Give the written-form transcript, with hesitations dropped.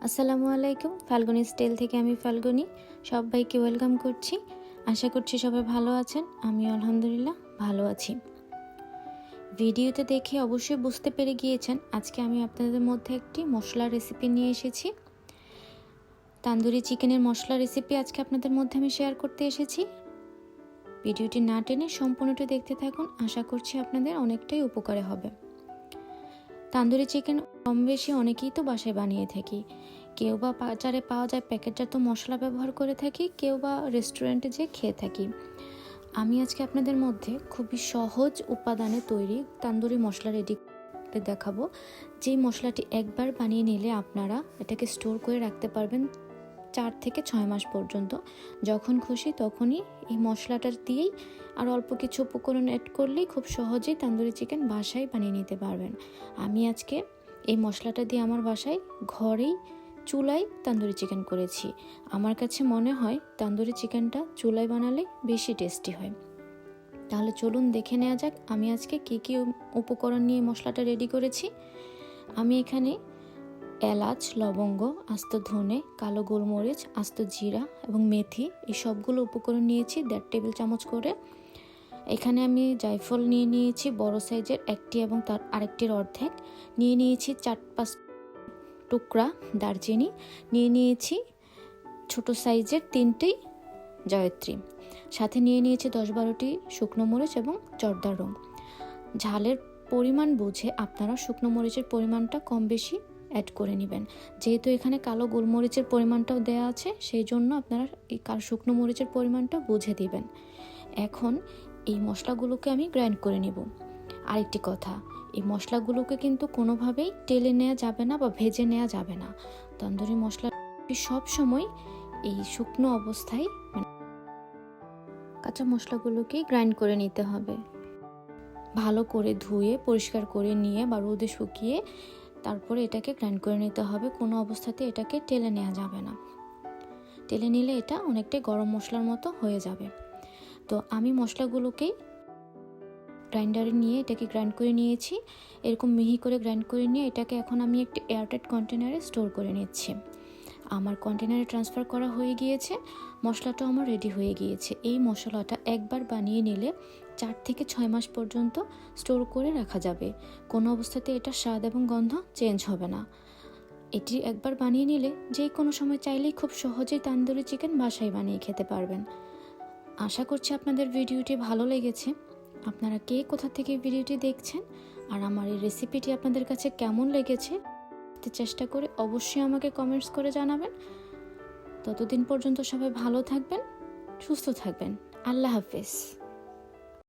আসসালামু আলাইকুম। ফাল্গুনি স্টাইল থেকে আমি ফাল্গুনি সবাইকে ওয়েলকাম করছি। আশা করছি সবাই ভালো আছেন। আমি আলহামদুলিল্লাহ ভালো আছি। ভিডিওতে দেখে অবশ্যই বুঝতে পেরে গিয়েছেন আজকে আমি আপনাদের মধ্যে একটি মশলা রেসিপি নিয়ে এসেছি। তান্দুরি চিকেনের মশলা রেসিপি আজকে আপনাদের মধ্যে আমি শেয়ার করতে এসেছি। ভিডিওটি না টেনে সম্পূর্ণটা দেখতে থাকুন। আশা করছি আপনাদের অনেকটাই উপকারে হবে। তান্দুরি চিকেন কম বেশি অনেকেই তো বাসায় বানিয়ে থাকি। কেউ বা বাজারে পাওয়া যায় প্যাকেটজাত মশলা ব্যবহার করে থাকি, কেউ বা রেস্টুরেন্টে যেয়ে খেয়ে থাকি। আমি আজকে আপনাদের মধ্যে খুবই সহজ উপাদানে তৈরি তান্দুরি মশলা রেডি করে দেখাবো। যেই মশলাটি একবার বানিয়ে নিলে আপনারা এটাকে স্টোর করে রাখতে পারবেন 4 থেকে 6 মাস পর্যন্ত। যখন খুশি তখনই এই মশলাটা দিয়েই আর অল্প কিছু উপকরণ অ্যাড করলেই খুব সহজেই তান্দুরি চিকেন বাসায় বানিয়ে নিতে পারবেন। আমি আজকে এই মশলাটা দিয়ে আমার বাসায় ঘরেই চুলায় তান্দুরি চিকেন করেছি। আমার কাছে মনে হয় তান্দুরি চিকেনটা চুলায় বানালে বেশি টেস্টি হয়। তাহলে চলুন দেখে নেওয়া যাক আমি আজকে কী কী উপকরণ নিয়ে মশলাটা রেডি করেছি। আমি এখানে এলাচ, লবঙ্গ, আস্ত ধনে, কালো গোলমরিচ, আস্ত জিরা এবং মেথি এই সবগুলো উপকরণ নিয়েছি 1.5 টেবিল চামচ করে। এখানে আমি জায়ফল নিয়ে নিয়েছি বড় সাইজের একটি এবং তার আরেকটির অর্ধেক, নিয়ে নিয়েছি 4-5 টুকরা দারচিনি, নিয়ে নিয়েছি ছোট সাইজের 3টি জয়ত্রী, সাথে নিয়ে নিয়েছি 10-12টি শুকনো মরিচ এবং জর্দার রং। ঝালের পরিমাণ বুঝে আপনারা শুকনো মরিচের পরিমাণটা কম বেশি অ্যাড করে নেবেন। যেহেতু এখানে কালো গোলমরিচের পরিমাণটাও দেওয়া আছে, সেই জন্য আপনারা এই শুকনো মরিচের পরিমাণটা বুঝে দিবেন। এখন এই মশলাগুলোকে আমি গ্রাইন্ড করে নেব। আরেকটি কথা, এই মশলাগুলোকে কিন্তু কোনোভাবেই টেলে নেওয়া যাবে না বা ভেজে নেওয়া যাবে না। তন্দুরি মশলা সব সময় এই শুকনো অবস্থায় কাঁচা মশলাগুলোকেই গ্রাইন্ড করে নিতে হবে। ভালো করে ধুয়ে পরিষ্কার করে নিয়ে বা রোদে শুকিয়ে তারপরে এটাকে গ্রাইন্ড করে নিতে হবে। কোনো অবস্থাতে এটাকে টেলে নেওয়া যাবে না। টেলে নিলে এটা অনেকটাই গরম মশলার মতো হয়ে যাবে। তো আমি মশলাগুলোকেই গ্রাইন্ডারে নিয়ে এটাকে গ্রাইন্ড করে নিয়েছি। এরকম মিহি করে গ্রাইন্ড করে নিয়ে এটাকে এখন আমি একটি এয়ারটাইট কন্টেনারে স্টোর করে নিচ্ছি। আমার কন্টেনারে ট্রান্সফার করা হয়ে গিয়েছে। মশলাটাও আমার রেডি হয়ে গিয়েছে। এই মশলাটা একবার বানিয়ে নিলে 4 থেকে 6 মাস পর্যন্ত স্টোর করে রাখা যাবে। কোনো অবস্থাতে এটা স্বাদ এবং গন্ধ চেঞ্জ হবে না। এটি একবার বানিয়ে নিলে যে কোনো সময় চাইলেই খুব সহজেই তান্দুরি চিকেন বাসায় বানিয়ে খেতে পারবেন। আশা করছি আপনাদের ভিডিওটি ভালো লেগেছে। আপনারা কে কোথা থেকে ভিডিওটি দেখছেন আর আমার এই রেসিপিটি আপনাদের কাছে কেমন লেগেছে চেষ্টা করে অবশ্যই আমাকে কমেন্টস করে জানাবেন। ততদিন পর্যন্ত সবাই ভালো থাকবেন, সুস্থ থাকবেন। আল্লাহ হাফেজ।